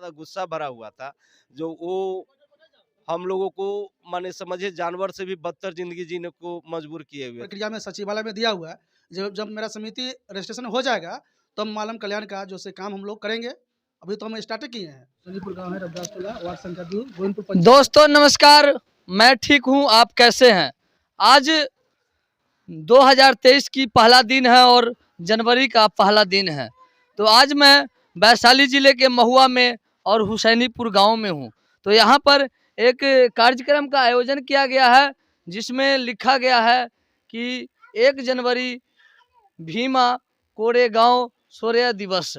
ज़्यादा गुस्सा भरा हुआ था, जो वो हम लोगों को माने समझिए जानवर से भी बदतर ज़िंदगी जीने को मजबूर किए हुए थे। प्रक्रिया में सचिवालय में दिया हुआ है। जब जब मेरा समिति रजिस्ट्रेशन हो जाएगा, तब मानव कल्याण का जो से काम हम लोग करेंगे। अभी तो हम स्टार्ट किए हैं। संजीपुर गाँव है, रविदास टोला, वार्ड संख्या 2, गोविंदपुर पंचायत। दोस्तों नमस्कार, मैं ठीक हूँ, आप कैसे हैं? आज 2023 की पहला दिन है और जनवरी का पहला दिन है। तो आज मैं वैशाली जिले के महुआ में और हुसैनीपुर गांव में हूँ। तो यहाँ पर एक कार्यक्रम का आयोजन किया गया है, जिसमें लिखा गया है कि 1 जनवरी भीमा कोरेगांव शौर्य दिवस।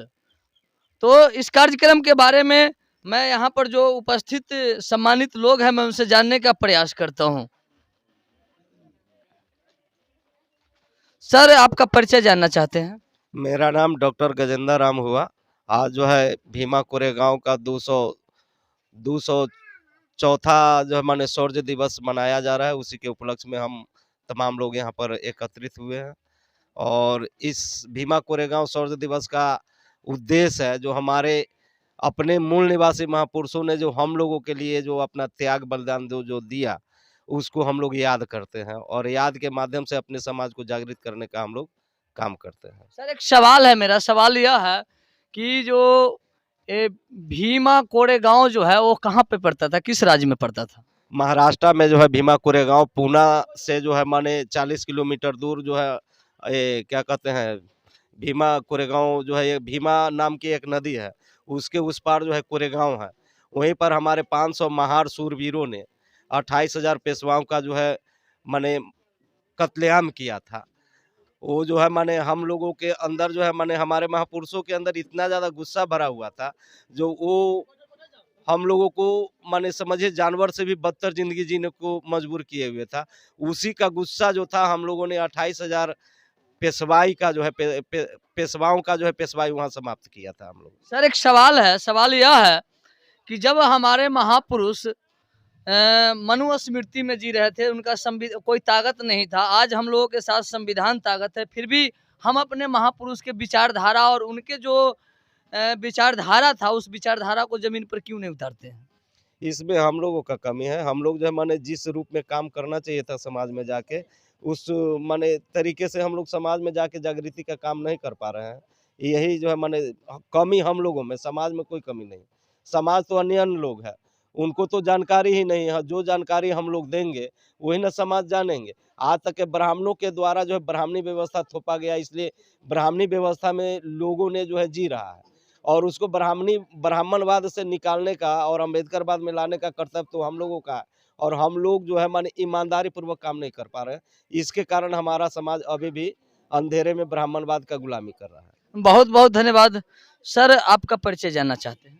तो इस कार्यक्रम के बारे में मैं यहाँ पर जो उपस्थित सम्मानित लोग हैं, मैं उनसे जानने का प्रयास करता हूँ। सर, आपका परिचय जानना चाहते हैं? मेरा नाम डॉक्टर गजेंद्र राम हुआ। आज जो है भीमा कोरेगांव का 204 जो है माने शौर्य दिवस मनाया जा रहा है। उसी के उपलक्ष्य में हम तमाम लोग यहाँ पर एकत्रित हुए हैं और इस भीमा कोरेगांव शौर्य दिवस का उद्देश्य है, जो हमारे अपने मूल निवासी महापुरुषों ने जो हम लोगों के लिए जो अपना त्याग बलिदान जो दिया, उसको हम लोग याद करते हैं और याद के माध्यम से अपने समाज को जागृत करने का हम लोग काम करते हैं। सर, एक सवाल है, मेरा सवाल यह है कि जो ये भीमा कोरेगांव जो है वो कहाँ पे पड़ता था, किस राज्य में पड़ता था? महाराष्ट्र में जो है भीमा कोरेगांव पूना से जो है माने 40 किलोमीटर दूर जो है ये क्या कहते हैं, भीमा कोरेगांव जो है, ये भीमा नाम की एक नदी है, उसके उस पार जो है कोरेगांव है। वहीं पर हमारे 500 महार शूरवीरों ने 28,000 पेशवाओं का जो है माने कत्लेआम किया था। वो जो है माने हम लोगों के अंदर जो है माने हमारे महापुरुषों के अंदर इतना ज़्यादा गुस्सा भरा हुआ था, जो वो हम लोगों को माने समझिए जानवर से भी बदतर ज़िंदगी जीने को मजबूर किए हुए था। उसी का गुस्सा जो था, हम लोगों ने 28,000 पेशवाई का जो है पेशवाओं का जो है पेशवाई वहाँ समाप्त किया था हम लोग। सर, एक सवाल है, सवाल यह है कि जब हमारे महापुरुष मनुस्मृति में जी रहे थे, उनका कोई ताकत नहीं था। आज हम लोगों के साथ संविधान ताकत है, फिर भी हम अपने महापुरुष के विचारधारा और उनके जो विचारधारा था, उस विचारधारा को जमीन पर क्यों नहीं उतारते हैं? इसमें हम लोगों का कमी है। हम लोग जो है माने जिस रूप में काम करना चाहिए था समाज में जाके, उस माने तरीके से हम लोग समाज में जाके जागृति का काम नहीं कर पा रहे हैं। यही जो है माने कमी हम लोगों में, समाज में कोई कमी नहीं। समाज तो अन्य लोग है, उनको तो जानकारी ही नहीं है। जो जानकारी हम लोग देंगे, वही ना समाज जानेंगे। आज तक के ब्राह्मणों के द्वारा जो है ब्राह्मणी व्यवस्था थोपा गया, इसलिए ब्राह्मणी व्यवस्था में लोगों ने जो है जी रहा है और उसको ब्राह्मणवाद से निकालने का और अम्बेडकरवाद में लाने का कर्तव्य तो हम लोगों का है और हम लोग जो है माने ईमानदारी पूर्वक काम नहीं कर पा रहे हैं। इसके कारण हमारा समाज अभी भी अंधेरे में ब्राह्मणवाद का गुलामी कर रहा है। बहुत बहुत धन्यवाद। सर, आपका परिचय जानना चाहते हैं?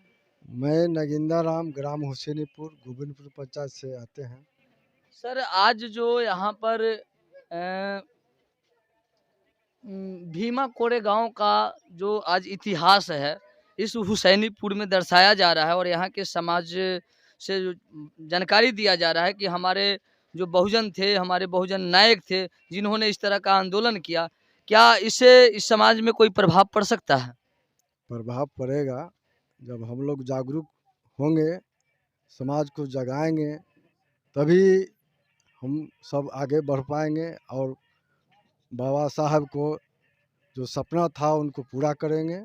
मैं नगिंदा राम, ग्राम हुसैनीपुर, गोविंदपुर पंचायत से आते हैं। सर, आज जो यहाँ पर भीमा कोरेगांव का जो आज इतिहास है, इस हुसैनीपुर में दर्शाया जा रहा है और यहाँ के समाज से जो जानकारी दिया जा रहा है कि हमारे जो बहुजन थे, हमारे बहुजन नायक थे, जिन्होंने इस तरह का आंदोलन किया, क्या इससे इस समाज में कोई प्रभाव पड़ सकता है? प्रभाव पड़ेगा जब हम लोग जागरूक होंगे, समाज को जगाएंगे, तभी हम सब आगे बढ़ पाएंगे और बाबा साहब को जो सपना था उनको पूरा करेंगे।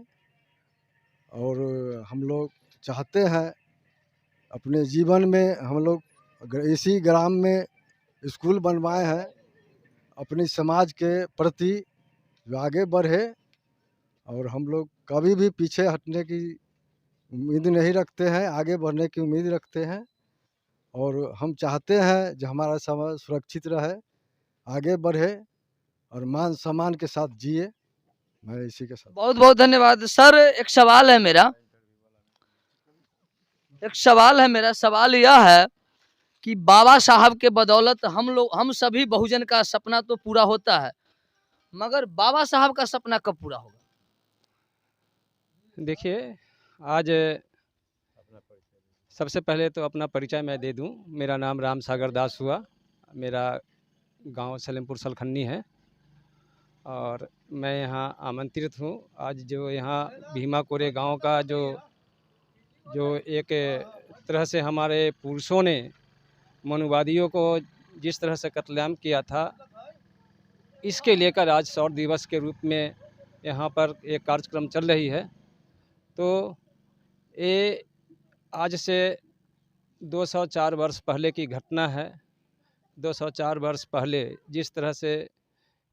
और हम लोग चाहते हैं अपने जीवन में हम लोग इसी ग्राम में स्कूल बनवाए हैं, अपने समाज के प्रति जो आगे बढ़े और हम लोग कभी भी पीछे हटने की उम्मीद नहीं रखते हैं, आगे बढ़ने की उम्मीद रखते हैं और हम चाहते हैं जो हमारा समाज सुरक्षित रहे, आगे बढ़े और मान सम्मान के साथ जिए। मैं इसी के साथ बहुत बहुत धन्यवाद। सर, एक सवाल है मेरा, सवाल यह है कि बाबा साहब के बदौलत हम सभी बहुजन का सपना तो पूरा होता है, मगर बाबा साहब का सपना कब पूरा होगा? देखिए, आज सबसे पहले तो अपना परिचय मैं दे दूं। मेरा नाम राम सागर दास हुआ, मेरा गांव सलेमपुर सलखन्नी है और मैं यहाँ आमंत्रित हूँ। आज जो यहाँ भीमा कोरेगांव का जो जो एक तरह से हमारे पुरुषों ने मनुवादियों को जिस तरह से कत्लेआम किया था, इसके लेकर आज शौर्य दिवस के रूप में यहाँ पर एक कार्यक्रम चल रही है। तो ये आज से 204 वर्ष पहले की घटना है। 204 वर्ष पहले जिस तरह से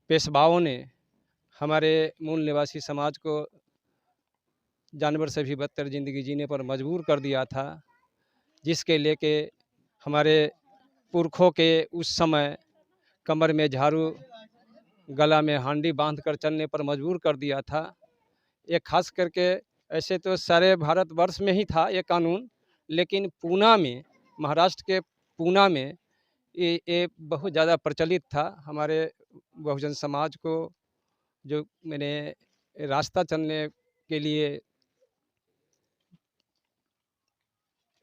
पेशवाओं ने हमारे मूल निवासी समाज को जानवर से भी बदतर ज़िंदगी जीने पर मजबूर कर दिया था, जिसके लेके हमारे पुरखों के उस समय कमर में झाड़ू, गला में हांडी बांध कर चलने पर मजबूर कर दिया था। ये खास करके ऐसे तो सारे भारतवर्ष में ही था ये कानून, लेकिन पूना में, महाराष्ट्र के पूना में ये बहुत ज़्यादा प्रचलित था। हमारे बहुजन समाज को जो मैंने रास्ता चलने के लिए,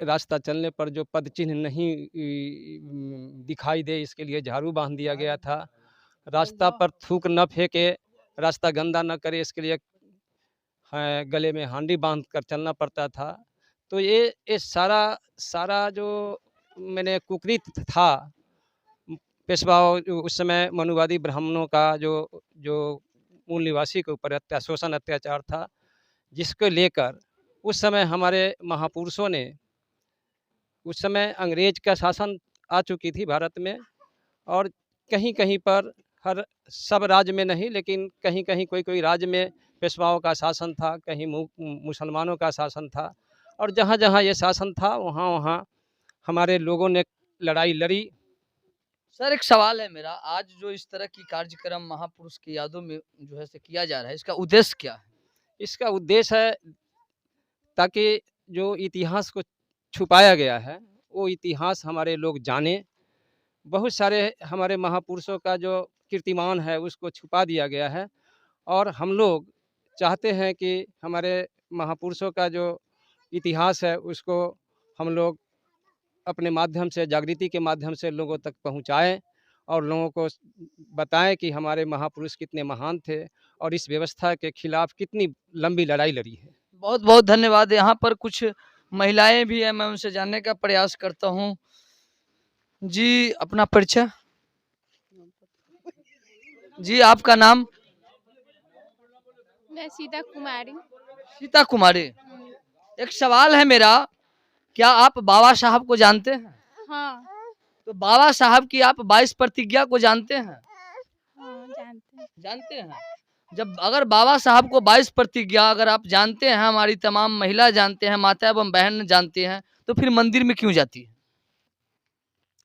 रास्ता चलने पर जो पद चिन्ह नहीं दिखाई दे, इसके लिए झाड़ू बांध दिया गया था। रास्ता पर थूक न फेंके, रास्ता गंदा न करे, इसके लिए गले में हांडी बांध कर चलना पड़ता था। तो ये सारा जो मैंने कुकृत था, पेशवाओं उस समय मनुवादी ब्राह्मणों का जो मूल निवासी के ऊपर शोषण अत्याचार था, जिसको लेकर उस समय हमारे महापुरुषों ने, उस समय अंग्रेज का शासन आ चुकी थी भारत में, और कहीं कहीं पर, हर सब राज्य में नहीं, लेकिन कहीं कहीं कोई राज्य में पेशवाओं का शासन था, कहीं मुसलमानों का शासन था, और जहाँ जहाँ ये शासन था वहाँ वहाँ हमारे लोगों ने लड़ाई लड़ी। सर एक सवाल है मेरा, आज जो इस तरह की कार्यक्रम महापुरुष की यादों में जो है से किया जा रहा है, इसका उद्देश्य क्या है? इसका उद्देश्य है ताकि जो इतिहास को छुपाया गया है वो इतिहास हमारे लोग जाने। बहुत सारे हमारे महापुरुषों का जो कीर्तिमान है उसको छुपा दिया गया है, और हम लोग चाहते हैं कि हमारे महापुरुषों का जो इतिहास है उसको हम लोग अपने माध्यम से, जागृति के माध्यम से लोगों तक पहुंचाएं, और लोगों को बताएं कि हमारे महापुरुष कितने महान थे और इस व्यवस्था के खिलाफ कितनी लंबी लड़ाई लड़ी है। बहुत बहुत धन्यवाद। यहाँ पर कुछ महिलाएं भी हैं, मैं उनसे जानने का प्रयास करता हूँ। जी अपना परिचय। जी आपका नाम? मैं सीता कुमारी। सीता कुमारी। एक सवाल है मेरा, क्या आप बाबा साहब को जानते हैं? हाँ। तो बाबा साहब की आप 22 प्रतिज्ञा को जानते हैं? हाँ जानते हैं। जानते हैं। जब अगर बाबा साहब को 22 प्रतिज्ञा अगर आप जानते हैं, हमारी तमाम महिला जानते हैं, माता एवं बहन जानते हैं, तो फिर मंदिर में क्यों जाती है?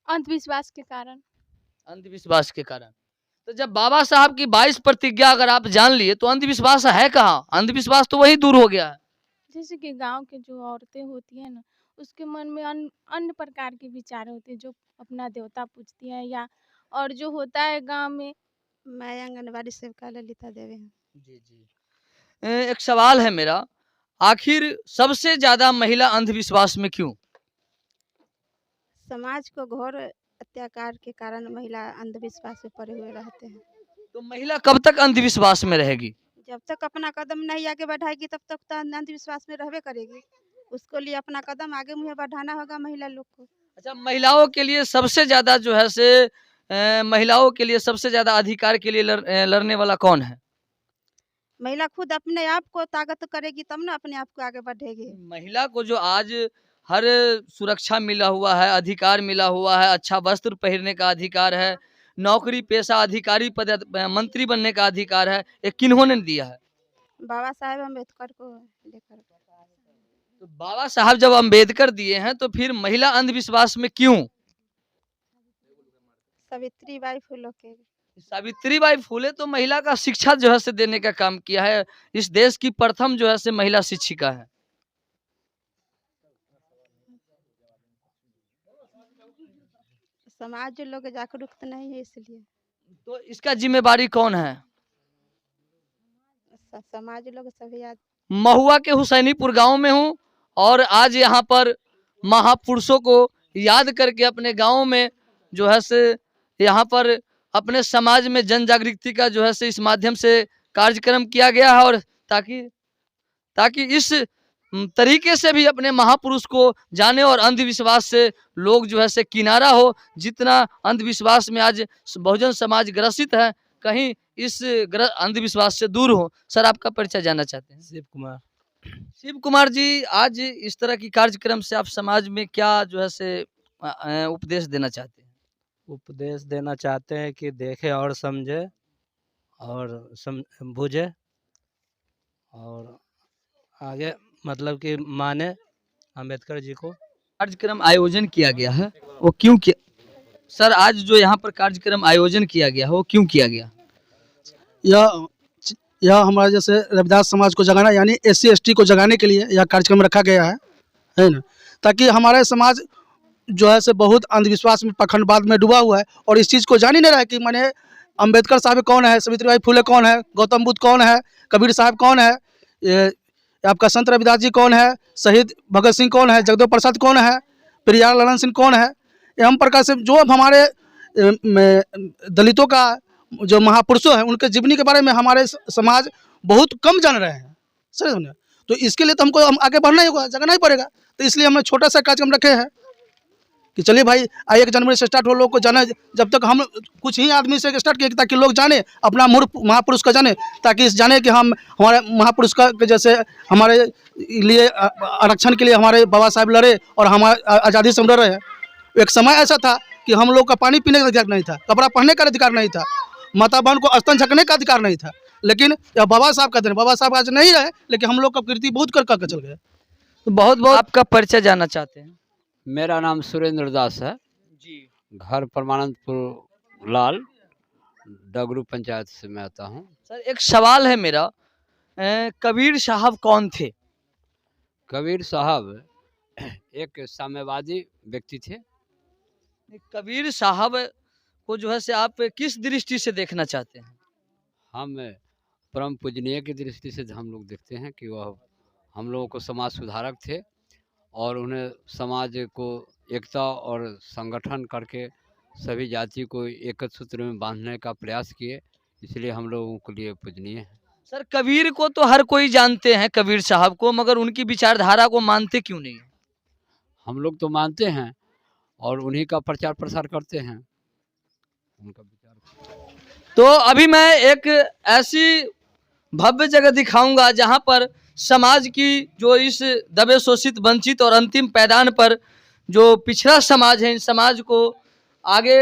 अंधविश्वास के कारण। अंधविश्वास के कारण। तो जब बाबा साहब की 22 प्रतिज्ञा अगर आप जान लिए, तो अंधविश्वास है कहाँ? अंधविश्वास तो वही दूर हो गया है। जैसे कि गांव के जो औरतें होती हैं ना, उसके मन में अन्य प्रकार के विचार होते हैं, जो अपना देवता पूजती हैं, या और जो होता है गांव में। मैं आंगनबाड़ी सेविका ललिता देवी हूँ। जी जी। एक सवाल है मेरा, आखिर सबसे ज्यादा महिला अंधविश्वास में क्यों? समाज को घोर अत्याचार के कारण महिला अंधविश्वास में पड़े हुए रहते हैं। तो महिला कब तक अंधविश्वास में रहेगी? जब तक अपना कदम नहीं आगे बढ़ाएगी तब तक तो अंधविश्वास में रहबे करेगी। उसको लिए अपना कदम आगे मुझे बढ़ाना होगा महिला लोग को। अच्छा, महिलाओं के लिए सबसे ज्यादा जो है से महिलाओं के लिए सबसे ज्यादा अधिकार के लिए लड़ने वाला कौन है? महिला खुद अपने आप को ताकत करेगी तब ना अपने आप को आगे बढ़ेगी। महिला को जो आज हर सुरक्षा मिला हुआ है, अधिकार मिला हुआ है, अच्छा वस्त्र पहनने का अधिकार है, नौकरी पेशा, अधिकारी पद, मंत्री बनने का अधिकार है, ये किन्होंने दिया है? बाबा साहेब अम्बेडकर को लेकर। तो बाबा साहब जब अम्बेडकर दिए हैं, तो फिर महिला अंधविश्वास में क्यों? सावित्रीबाई फुले के। सावित्रीबाई फुले तो महिला का शिक्षा जो है से देने का काम किया है, इस देश की प्रथम जो है से महिला शिक्षिका है। समाज लोग जागरूक नहीं है, इसलिए। तो इसका जिम्मेवारी कौन है? समाज लोग सभी। महुआ के हुसैनीपुर गांव में हूं, और आज यहाँ पर महापुरुषों को याद करके अपने गांव में जो है से यहाँ पर अपने समाज में जन जागृति का जो है से इस माध्यम से कार्यक्रम किया गया है, और ताकि इस तरीके से भी अपने महापुरुष को जाने और अंधविश्वास से लोग जो है से किनारा हो। जितना अंधविश्वास में आज बहुजन समाज ग्रसित है, कहीं इस अंधविश्वास से दूर हो। सर, आपका परिचय जानना चाहते हैं। शिव कुमार। शिव कुमार जी, आज इस तरह की कार्यक्रम से आप समाज में क्या जो है से उपदेश देना चाहते हैं? उपदेश देना चाहते हैं कि देखे और समझे और बुझे और आगे मतलब कि माने अम्बेडकर जी को। कार्यक्रम आयोजन किया गया है, वो क्यों किया? सर, आज जो यहाँ पर कार्यक्रम आयोजन किया गया है वो क्यों किया गया? यह हमारे जैसे रविदास समाज को जगाना, यानी SC ST को जगाने के लिए यह कार्यक्रम रखा गया है ना, ताकि हमारे समाज जो है से बहुत अंधविश्वास में, पखंडवाद में डूबा हुआ है और इस चीज़ को जान ही नहीं रहा है कि माने अम्बेडकर साहब कौन है, सावित्रीबाई फुले कौन है, गौतम बुद्ध कौन है, कबीर साहब कौन है, ये आपका संत रविदास जी कौन है, शहीद भगत सिंह कौन है, जगदेव प्रसाद कौन है, पेरियार लालन सिंह कौन है। एवं प्रकार से जो हमारे दलितों का जो महापुरुषों हैं उनके जीवनी के बारे में हमारे समाज बहुत कम जान रहे हैं। सही समझे? तो इसके लिए तो हमको आगे बढ़ना ही होगा, जगाना ही पड़ेगा। तो इसलिए हमने छोटा सा कार्यक्रम रखे हैं कि चलिए भाई 1 जनवरी से स्टार्ट हो, लोग को जाना। जब तक हम कुछ ही आदमी से स्टार्ट किए ताकि लोग जाने, अपना महापुरुष का जाने, ताकि इस जाने कि हम हमारे महापुरुष का जैसे हमारे लिए आरक्षण के लिए हमारे बाबा साहब लड़े और हमारे आज़ादी से लड़ रहे हैं। एक समय ऐसा था कि हम लोग का पानी पीने का अधिकार नहीं था, कपड़ा पहनने का अधिकार नहीं था, माता बहन को स्तन झकने का अधिकार नहीं था। लेकिन यह बाबा साहब का दिन, बाबा साहब आज नहीं रहे, लेकिन हम लोग का कीर्ति बहुत कर चल गए। तो बहुत बहुत आपका परिचय जानना चाहते हैं। मेरा नाम सुरेंद्र दास है जी। घर परमानंदपुर लाल, डगरू पंचायत से मैं आता हूँ। सर, एक सवाल है मेरा, कबीर साहब कौन थे? कबीर साहब एक साम्यवादी व्यक्ति थे। कबीर साहब को जो है से आप किस दृष्टि से देखना चाहते हैं? हम परम पूजनीय की दृष्टि से हम लोग देखते हैं कि वह हम लोगों को समाज सुधारक थे और उन्हें समाज को एकता और संगठन करके सभी जाति को एक सूत्र में बांधने का प्रयास किए, इसलिए हम लोगों के लिए पूजनीय है। सर, कबीर को तो हर कोई जानते हैं, कबीर साहब को, मगर उनकी विचारधारा को मानते क्यों नहीं? हम लोग तो मानते हैं और उन्हीं का प्रचार प्रसार करते हैं, उनका विचार। तो अभी मैं एक ऐसी भव्य जगह दिखाऊंगा जहां पर समाज की जो इस दबे शोषित वंचित और अंतिम पैदान पर जो पिछड़ा समाज है, इन समाज को आगे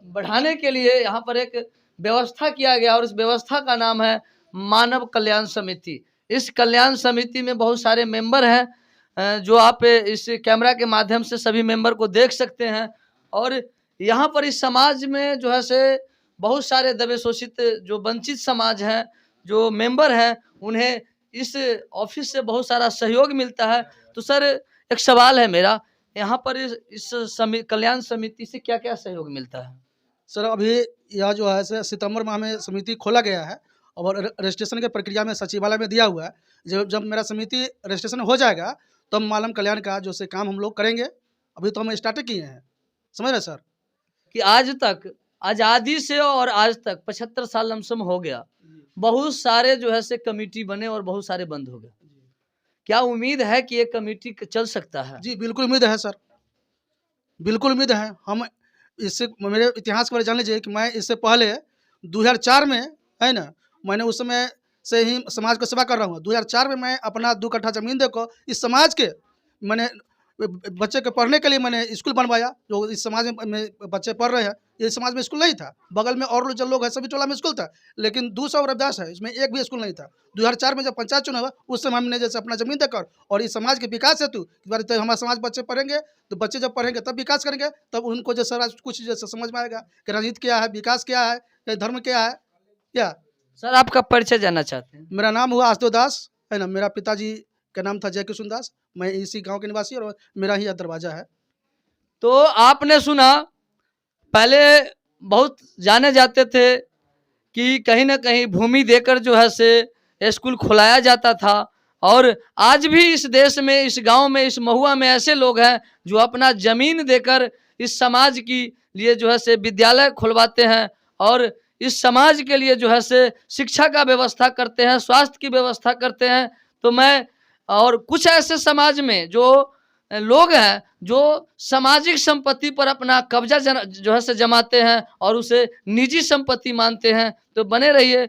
बढ़ाने के लिए यहाँ पर एक व्यवस्था किया गया और इस व्यवस्था का नाम है मानव कल्याण समिति। इस कल्याण समिति में बहुत सारे मेंबर हैं जो आप इस कैमरा के माध्यम से सभी मेंबर को देख सकते हैं। और यहाँ पर इस समाज में जो है से बहुत सारे दबे शोषित जो वंचित समाज हैं, जो मेंबर हैं, उन्हें इस ऑफिस से बहुत सारा सहयोग मिलता है। तो सर, एक सवाल है मेरा, यहाँ पर इस कल्याण समिति से क्या क्या सहयोग मिलता है? सर, अभी यह जो है सितंबर माह में समिति खोला गया है और रजिस्ट्रेशन के प्रक्रिया में सचिवालय में दिया हुआ है। जब मेरा समिति रजिस्ट्रेशन हो जाएगा तो हम मानव कल्याण का जो से काम हम लोग करेंगे। अभी तो हम स्टार्ट किए हैं, समझ रहे सर? कि आज तक आज़ादी से और आज तक 75 साल लमसम हो गया, बहुत सारे जो है से कमेटी बने और बहुत सारे बंद हो गए। क्या उम्मीद है कि ये कमेटी चल सकता है? जी बिल्कुल उम्मीद है सर, बिल्कुल उम्मीद है। हम इससे मेरे इतिहास के बारे जान लीजिए कि मैं इससे पहले 2004 में है ना, मैंने उस समय से ही समाज को सेवा कर रहा हूँ। 2004 में मैं अपना 2 कट्ठा ज़मीन देकर इस समाज के मैंने बच्चे के पढ़ने के लिए मैंने स्कूल बनवाया। जो इस समाज में बच्चे पढ़ रहे हैं, ये समाज में स्कूल नहीं था, बगल में और जो लोग हैं सभी टोला में स्कूल था, लेकिन 200 रविदास है, इसमें एक भी स्कूल नहीं था। 2004 में जब पंचायत चुनाव हुआ उस समय हमने जैसे अपना ज़मीन देकर और इस समाज के विकास हेतु तो हमारे समाज बच्चे पढ़ेंगे, तो बच्चे जब पढ़ेंगे तब विकास करेंगे, तब उनको जैसे कुछ जैसे समझ में आएगा कि राजनीति क्या है, विकास क्या है, धर्म क्या है। क्या सर, आपका परिचय जानना चाहते हैं? मेरा नाम हुआ आशुतोष दास है ना, मेरा पिताजी का नाम था जय किशुन दास, मैं इसी गांव के निवासी और मेरा ही दरवाजा है। तो आपने सुना, पहले बहुत जाने जाते थे कि कहीं ना कहीं भूमि देकर जो है से स्कूल खुलाया जाता था, और आज भी इस देश में, इस गांव में, इस महुआ में ऐसे लोग हैं जो अपना ज़मीन देकर इस समाज की लिए जो है से विद्यालय खुलवाते हैं और इस समाज के लिए जो है से शिक्षा का व्यवस्था करते हैं, स्वास्थ्य की व्यवस्था करते हैं। तो मैं और कुछ ऐसे समाज में जो लोग हैं जो सामाजिक संपत्ति पर अपना कब्जा जो है से जमाते हैं और उसे निजी संपत्ति मानते हैं। तो बने रहिए